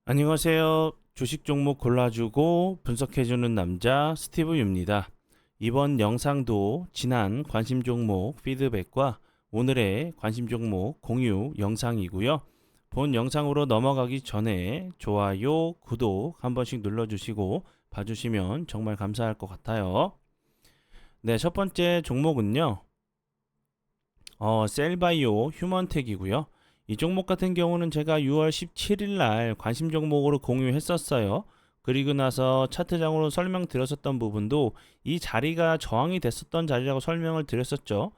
안녕하세요. 주식 종목 골라주고 분석해주는 남자 스티브입니다. 이번 영상도 지난 관심 종목 피드백과 오늘의 관심 종목 공유 영상이고요. 본 영상으로 넘어가기 전에 좋아요, 구독 한 번씩 눌러주시고 봐주시면 정말 감사할 것 같아요. 네, 첫 번째 종목은요. 셀바이오 휴먼텍이고요. 이 종목 같은 경우는 제가 6월 17일 날 관심 종목으로 공유했었어요. 그리고 나서 차트장으로 설명드렸었던 부분도 이 자리가 저항이 됐었던 자리라고 설명을 드렸었죠.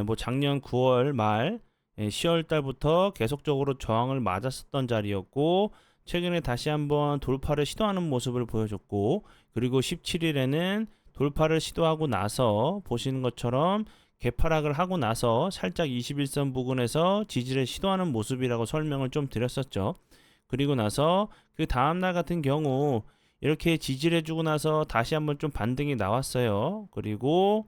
뭐 작년 9월 말 10월 달부터 계속적으로 저항을 맞았었던 자리였고 최근에 다시 한번 돌파를 시도하는 모습을 보여줬고 그리고 17일에는 돌파를 시도하고 나서 보시는 것처럼 개파락을 하고 나서 살짝 21선 부근에서 지지를 시도하는 모습이라고 설명을 좀 드렸었죠. 그리고 나서 그 다음날 같은 경우 이렇게 지지를 해주고 나서 다시 한번 좀 반등이 나왔어요. 그리고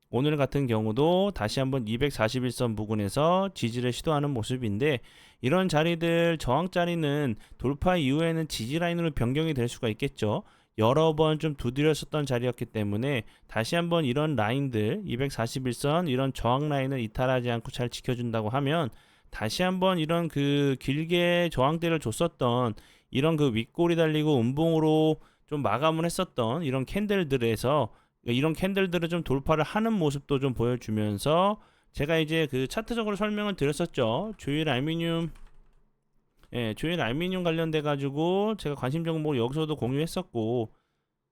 오늘 같은 경우도 다시 한번 241선 부근에서 지지를 시도하는 모습인데 이런 자리들 저항 자리는 돌파 이후에는 지지 라인으로 변경이 될 수가 있겠죠. 여러 번 좀 두드렸었던 자리였기 때문에 다시 한번 이런 라인들 241선 이런 저항 라인을 이탈하지 않고 잘 지켜준다고 하면 다시 한번 이런 그 길게 저항대를 줬었던 이런 그 윗골이 달리고 음봉으로 좀 마감을 했었던 이런 캔들들에서 이런 캔들들을 좀 돌파를 하는 모습도 좀 보여주면서 제가 이제 그 차트적으로 설명을 드렸었죠. 조일 알미늄 관련돼 가지고 제가 관심 종목 여기서도 공유했었고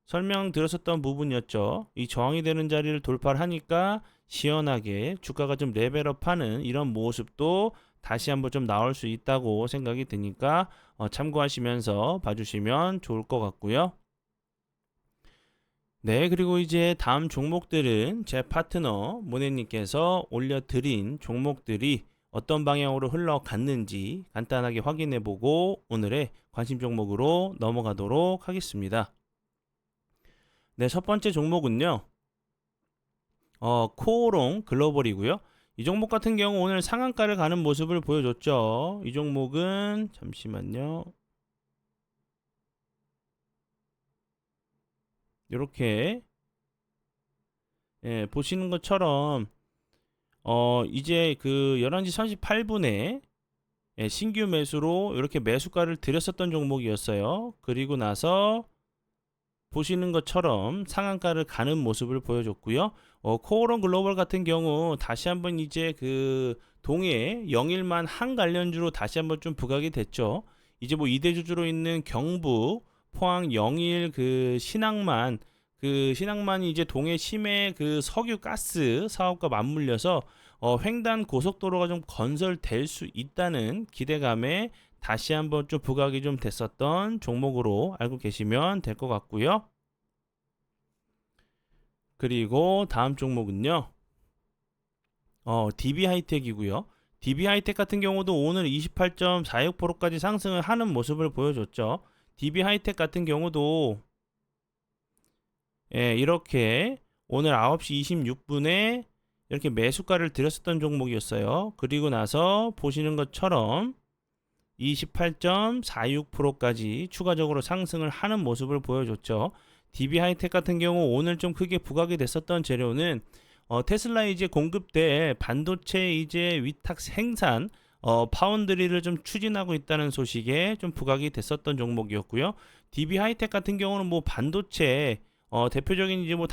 설명드렸었던 부분이었죠. 이 저항이 되는 자리를 돌파를 하니까 시원하게 주가가 좀 레벨업하는 이런 모습도 다시 한번 좀 나올 수 있다고 생각이 드니까 참고하시면서 봐주시면 좋을 것 같고요. 네, 그리고 이제 다음 종목들은 제 파트너 모네님께서 올려드린 종목들이 어떤 방향으로 흘러갔는지 간단하게 확인해 보고 오늘의 관심 종목으로 넘어가도록 하겠습니다. 네, 첫 번째 종목은요. 코오롱 글로벌이고요. 이 종목 같은 경우 오늘 상한가를 가는 모습을 보여줬죠. 이 종목은 잠시만요. 이렇게 보시는 것처럼 이제 그 11시 38분에 신규 매수로 이렇게 매수가를 들였었던 종목이었어요. 그리고 나서 보시는 것처럼 상한가를 가는 모습을 보여줬고요. 코오롱 글로벌 같은 경우 다시 한번 이제 그 동해 영일만 한 관련주로 다시 한번 좀 부각이 됐죠. 이제 뭐 이대주주로 있는 경북, 포항 영일 그 신항만이 이제 동해 심해 그 석유 가스 사업과 맞물려서 횡단 고속도로가 좀 건설될 수 있다는 기대감에 다시 한번 좀 부각이 좀 됐었던 종목으로 알고 계시면 될 것 같고요. 그리고 다음 종목은요. DB 하이텍이고요. DB 하이텍 같은 경우도 오늘 28.46%까지 상승을 하는 모습을 보여줬죠. DB 하이텍 같은 경우도 이렇게 오늘 9시 26분에 이렇게 매수가를 들였었던 종목이었어요. 그리고 나서 보시는 것처럼 28.46%까지 추가적으로 상승을 하는 모습을 보여줬죠. DB 하이텍 같은 경우 오늘 좀 크게 부각이 됐었던 재료는 테슬라 이제 공급대 반도체 이제 위탁 생산 파운드리를 좀 추진하고 있다는 소식에 좀 부각이 됐었던 종목이었고요. DB 하이텍 같은 경우는 뭐 반도체 대표적인 이제 뭐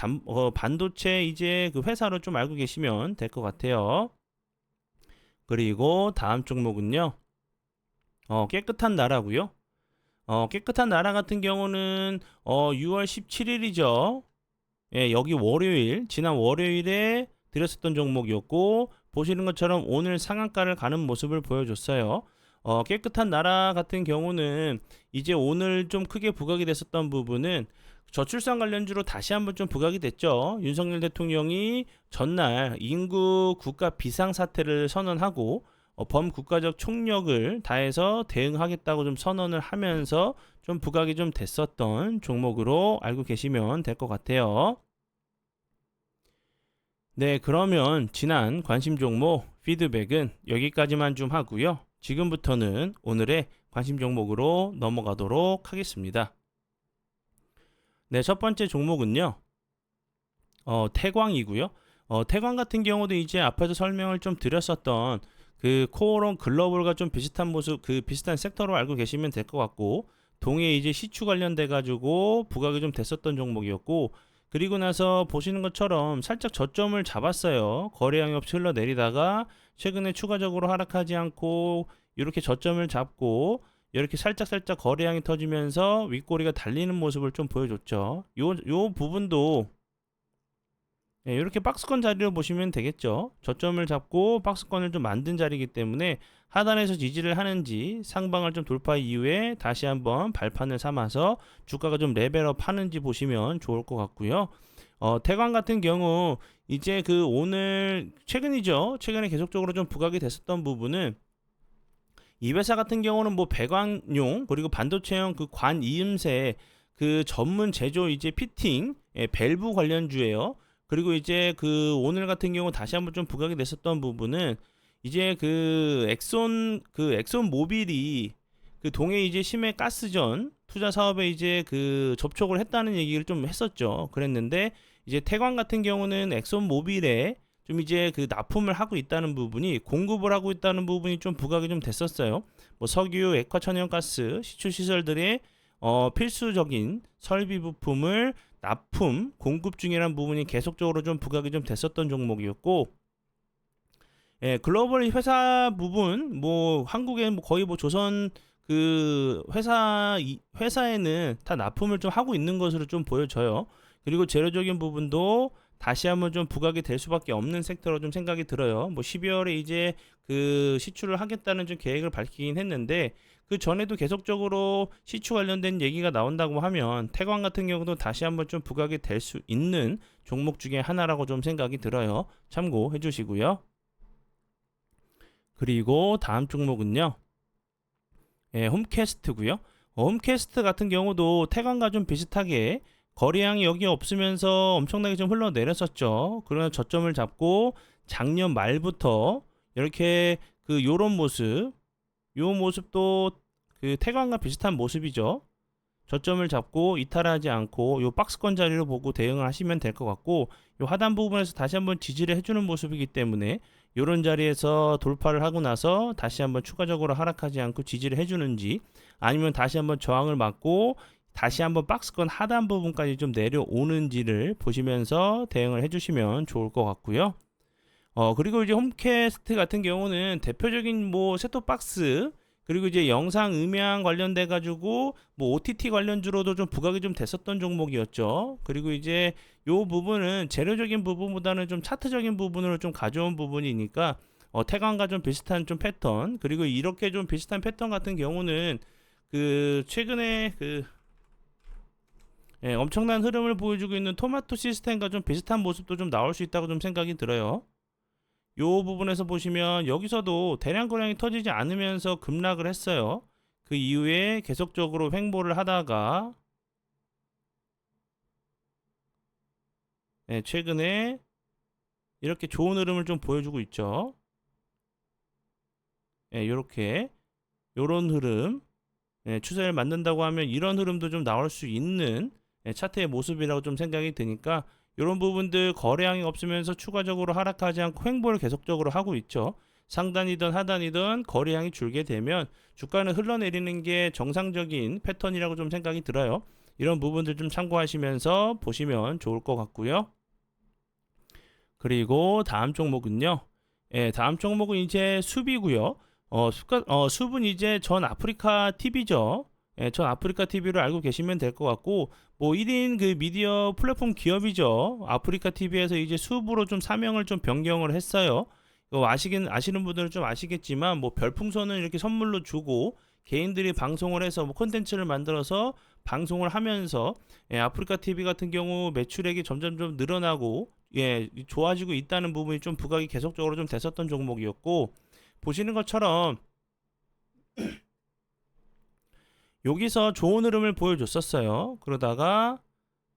반도체 이제 그 회사로 좀 알고 계시면 될 것 같아요. 그리고 다음 종목은요. 깨끗한 나라고요. 깨끗한 나라 같은 경우는 6월 17일이죠. 예, 여기 월요일, 지난 월요일에 드렸었던 종목이었고 보시는 것처럼 오늘 상한가를 가는 모습을 보여줬어요. 깨끗한 나라 같은 경우는 이제 오늘 좀 크게 부각이 됐었던 부분은 저출산 관련주로 다시 한번 좀 부각이 됐죠. 윤석열 대통령이 전날 인구 국가 비상사태를 선언하고 범국가적 총력을 다해서 대응하겠다고 좀 선언을 하면서 좀 부각이 좀 됐었던 종목으로 알고 계시면 될 것 같아요. 네, 그러면 지난 관심 종목 피드백은 여기까지만 좀 하고요. 지금부터는 오늘의 관심 종목으로 넘어가도록 하겠습니다. 네, 첫 번째 종목은요. 태광이고요. 태광 같은 경우도 이제 앞에서 설명을 좀 드렸었던 그 코오롱 글로벌과 좀 비슷한 모습, 그 비슷한 섹터로 알고 계시면 될 것 같고, 동해 이제 시추 관련돼 가지고 부각이 좀 됐었던 종목이었고, 그리고 나서 보시는 것처럼 살짝 저점을 잡았어요. 거래량이 없이 흘러내리다가 최근에 추가적으로 하락하지 않고 이렇게 저점을 잡고 이렇게 살짝 거래량이 터지면서 윗꼬리가 달리는 모습을 좀 보여줬죠. 요 부분도 이렇게 박스권 자리를 보시면 되겠죠. 저점을 잡고 박스권을 좀 만든 자리이기 때문에 하단에서 지지를 하는지 상방을 좀 돌파 이후에 다시 한번 발판을 삼아서 주가가 좀 레벨업 하는지 보시면 좋을 것 같고요. 태광 같은 경우 이제 그 오늘 최근이죠. 최근에 계속적으로 좀 부각이 됐었던 부분은 이 회사 같은 경우는 뭐 배관용 그리고 반도체형 그 관 이음새 그 전문 제조 이제 피팅 밸브 관련주예요. 그리고 이제 그 오늘 같은 경우 다시 한번 좀 부각이 됐었던 부분은 이제 그 엑손 모빌이 그 동해 이제 심해 가스전 투자 사업에 이제 그 접촉을 했다는 얘기를 좀 했었죠. 그랬는데 이제 태광 같은 경우는 엑손 모빌에 좀 이제 그 납품을 하고 있다는 부분이 공급을 하고 있다는 부분이 좀 부각이 좀 됐었어요. 뭐 석유, 액화 천연가스, 시추 시설들의 필수적인 설비 부품을 납품, 공급 중이라는 부분이 계속적으로 좀 부각이 좀 됐었던 종목이었고, 글로벌 회사 부분, 뭐 한국의 뭐 거의 뭐 조선 그 회사에는 다 납품을 좀 하고 있는 것으로 좀 보여져요. 그리고 재료적인 부분도 다시 한번 좀 부각이 될 수밖에 없는 섹터로 좀 생각이 들어요. 뭐 12월에 이제 그 시추를 하겠다는 좀 계획을 밝히긴 했는데 그 전에도 계속적으로 시추 관련된 얘기가 나온다고 하면 태광 같은 경우도 다시 한번 좀 부각이 될 수 있는 종목 중에 하나라고 좀 생각이 들어요. 참고해 주시고요. 그리고 다음 종목은요. 홈캐스트고요. 홈캐스트 같은 경우도 태광과 좀 비슷하게 거래량이 여기 없으면서 엄청나게 좀 흘러내렸었죠. 그러나 저점을 잡고 작년 말부터 이렇게 그 요런 모습, 요 모습도 그 태광과 비슷한 모습이죠. 저점을 잡고 이탈하지 않고 요 박스권 자리로 보고 대응을 하시면 될 것 같고, 요 하단 부분에서 다시 한번 지지를 해주는 모습이기 때문에 요런 자리에서 돌파를 하고 나서 다시 한번 추가적으로 하락하지 않고 지지를 해주는지, 아니면 다시 한번 저항을 맞고 다시 한번 박스권 하단 부분까지 좀 내려오는지를 보시면서 대응을 해주시면 좋을 것 같고요. 그리고 이제 홈캐스트 같은 경우는 대표적인 뭐 셋톱박스 그리고 이제 영상 음향 관련돼 가지고 뭐 OTT 관련주로도 좀 부각이 좀 됐었던 종목이었죠. 그리고 이제 요 부분은 재료적인 부분보다는 좀 차트적인 부분으로 좀 가져온 부분이니까 태광과 좀 비슷한 좀 패턴, 그리고 이렇게 좀 비슷한 패턴 같은 경우는 그 최근에 그 엄청난 흐름을 보여주고 있는 토마토 시스템과 좀 비슷한 모습도 좀 나올 수 있다고 좀 생각이 들어요. 요 부분에서 보시면 여기서도 대량 거래량이 터지지 않으면서 급락을 했어요. 그 이후에 계속적으로 횡보를 하다가 최근에 이렇게 좋은 흐름을 좀 보여주고 있죠. 이렇게 요런 흐름, 추세를 만든다고 하면 이런 흐름도 좀 나올 수 있는 차트의 모습이라고 좀 생각이 드니까 이런 부분들 거래량이 없으면서 추가적으로 하락하지 않고 횡보를 계속적으로 하고 있죠. 상단이든 하단이든 거래량이 줄게 되면 주가는 흘러내리는 게 정상적인 패턴이라고 좀 생각이 들어요. 이런 부분들 좀 참고하시면서 보시면 좋을 것 같고요. 그리고 다음 종목은요. 다음 종목은 이제 숲이고요. 숲은 이제 전 아프리카 TV죠. 전 아프리카 TV를 알고 계시면 될 것 같고, 뭐 1인 그 미디어 플랫폼 기업이죠. 아프리카 TV에서 이제 숲으로 좀 사명을 좀 변경을 했어요. 이거 아시는 분들은 좀 아시겠지만, 뭐 별풍선을 이렇게 선물로 주고 개인들이 방송을 해서 뭐 콘텐츠를 만들어서 방송을 하면서 아프리카 TV 같은 경우 매출액이 점점 좀 늘어나고 좋아지고 있다는 부분이 좀 부각이 계속적으로 좀 됐었던 종목이었고, 보시는 것처럼 여기서 좋은 흐름을 보여줬었어요. 그러다가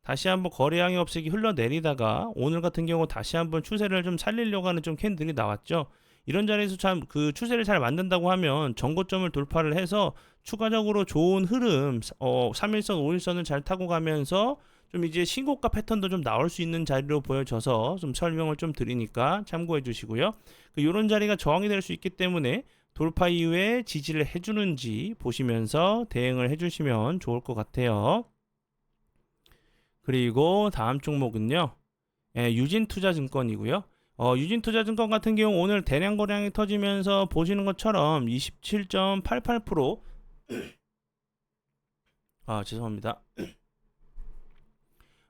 다시 한번 거래량이 없이 흘러내리다가 오늘 같은 경우 다시 한번 추세를 좀 살리려고 하는 좀 캔들이 나왔죠. 이런 자리에서 참 그 추세를 잘 만든다고 하면 전고점을 돌파를 해서 추가적으로 좋은 흐름 3일선, 5일선을 잘 타고 가면서 좀 이제 신고가 패턴도 좀 나올 수 있는 자리로 보여져서 좀 설명을 좀 드리니까 참고해 주시고요. 이런 자리가 저항이 될 수 있기 때문에 돌파 이후에 지지를 해주는지 보시면서 대응을 해주시면 좋을 것 같아요. 그리고 다음 종목은요. 유진투자증권이고요. 유진투자증권 같은 경우 오늘 대량 거래량이 터지면서 보시는 것처럼 27.88% 죄송합니다.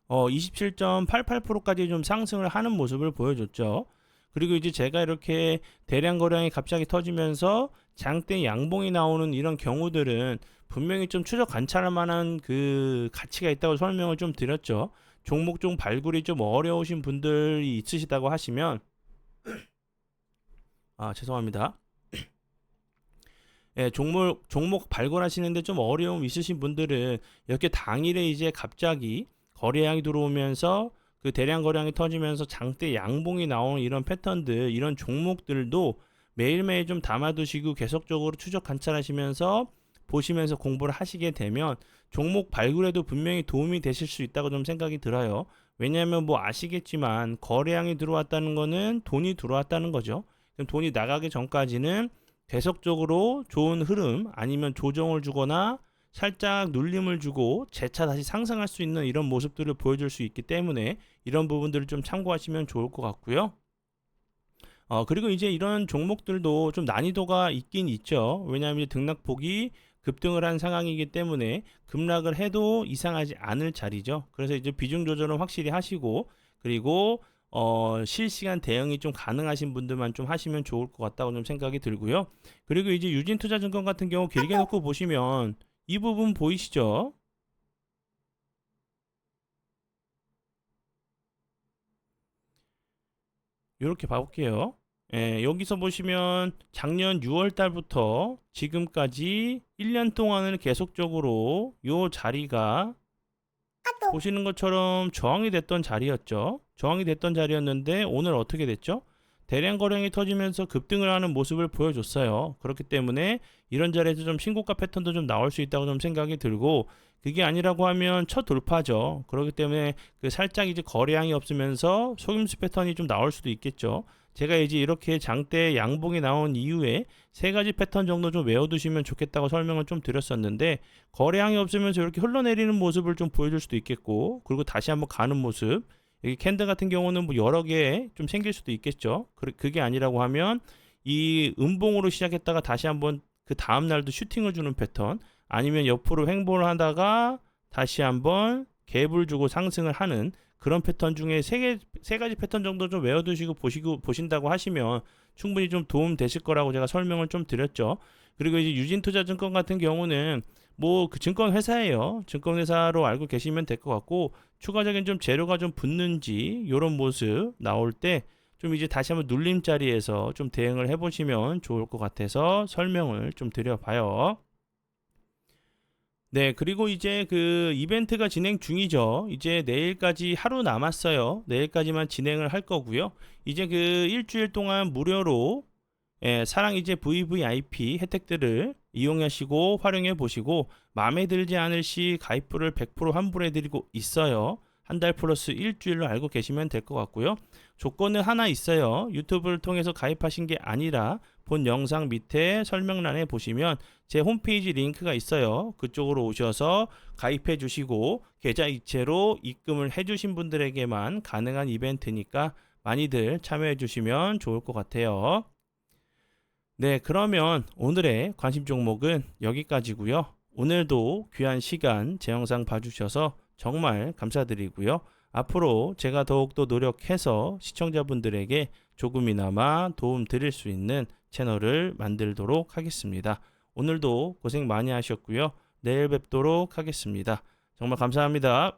27.88%까지 좀 상승을 하는 모습을 보여줬죠. 그리고 이제 제가 이렇게 대량 거래량이 갑자기 터지면서 장대 양봉이 나오는 이런 경우들은 분명히 좀 추적 관찰할 만한 그 가치가 있다고 설명을 좀 드렸죠. 종목 중 발굴이 좀 어려우신 분들이 있으시다고 하시면 죄송합니다. 종목 발굴하시는데 좀 어려움 있으신 분들은 이렇게 당일에 이제 갑자기 거래량이 들어오면서 그 대량 거래량이 터지면서 장대 양봉이 나오는 이런 패턴들, 이런 종목들도 매일매일 좀 담아두시고 계속적으로 추적 관찰하시면서 보시면서 공부를 하시게 되면 종목 발굴에도 분명히 도움이 되실 수 있다고 좀 생각이 들어요. 왜냐하면 뭐 아시겠지만 거래량이 들어왔다는 거는 돈이 들어왔다는 거죠. 그럼 돈이 나가기 전까지는 계속적으로 좋은 흐름 아니면 조정을 주거나 살짝 눌림을 주고 재차 다시 상승할 수 있는 이런 모습들을 보여줄 수 있기 때문에 이런 부분들을 좀 참고하시면 좋을 것 같고요. 그리고 이제 이런 종목들도 좀 난이도가 있긴 있죠. 왜냐하면 등락폭이 급등을 한 상황이기 때문에 급락을 해도 이상하지 않을 자리죠. 그래서 이제 비중 조절은 확실히 하시고, 그리고 실시간 대응이 좀 가능하신 분들만 좀 하시면 좋을 것 같다고 좀 생각이 들고요. 그리고 이제 유진투자증권 같은 경우 길게 놓고 보시면 이 부분 보이시죠? 이렇게 봐볼게요. 여기서 보시면 작년 6월 달부터 지금까지 1년 동안을 계속적으로 이 자리가 보시는 것처럼 저항이 됐던 자리였죠. 저항이 됐던 자리였는데 오늘 어떻게 됐죠? 대량 거래량이 터지면서 급등을 하는 모습을 보여줬어요. 그렇기 때문에 이런 자리에서 좀 신고가 패턴도 좀 나올 수 있다고 좀 생각이 들고, 그게 아니라고 하면 첫 돌파죠. 그렇기 때문에 그 살짝 이제 거래량이 없으면서 속임수 패턴이 좀 나올 수도 있겠죠. 제가 이제 이렇게 장대 양봉이 나온 이후에 세 가지 패턴 정도 좀 외워두시면 좋겠다고 설명을 좀 드렸었는데, 거래량이 없으면서 이렇게 흘러내리는 모습을 좀 보여줄 수도 있겠고, 그리고 다시 한번 가는 모습, 여기 캔들 같은 경우는 뭐 여러 개 좀 생길 수도 있겠죠. 그게 아니라고 하면 이 음봉으로 시작했다가 다시 한번 그 다음 날도 슈팅을 주는 패턴, 아니면 옆으로 횡보를 하다가 다시 한번 갭을 주고 상승을 하는 그런 패턴 중에 세 가지 패턴 정도 좀 외워두시고 보신다고 하시면 충분히 좀 도움 되실 거라고 제가 설명을 좀 드렸죠. 그리고 이제 유진투자증권 같은 경우는 뭐 그 증권 회사예요. 증권 회사로 알고 계시면 될 것 같고, 추가적인 좀 재료가 좀 붙는지 이런 모습 나올 때 좀 이제 다시 한번 눌림 자리에서 좀 대응을 해보시면 좋을 것 같아서 설명을 좀 드려봐요. 네, 그리고 이제 그 이벤트가 진행 중이죠. 이제 내일까지 하루 남았어요. 내일까지만 진행을 할 거고요. 이제 그 일주일 동안 무료로 사랑 이제 VVIP 혜택들을 이용하시고 활용해 보시고, 마음에 들지 않을 시 가입부를 100% 환불해 드리고 있어요. 한 달 플러스 일주일로 알고 계시면 될 것 같고요. 조건은 하나 있어요. 유튜브를 통해서 가입하신 게 아니라 본 영상 밑에 설명란에 보시면 제 홈페이지 링크가 있어요. 그쪽으로 오셔서 가입해 주시고 계좌 이체로 입금을 해 주신 분들에게만 가능한 이벤트니까 많이들 참여해 주시면 좋을 것 같아요. 네, 그러면 오늘의 관심 종목은 여기까지고요. 오늘도 귀한 시간 제 영상 봐주셔서 정말 감사드리고요. 앞으로 제가 더욱더 노력해서 시청자분들에게 조금이나마 도움 드릴 수 있는 채널을 만들도록 하겠습니다. 오늘도 고생 많이 하셨고요. 내일 뵙도록 하겠습니다. 정말 감사합니다.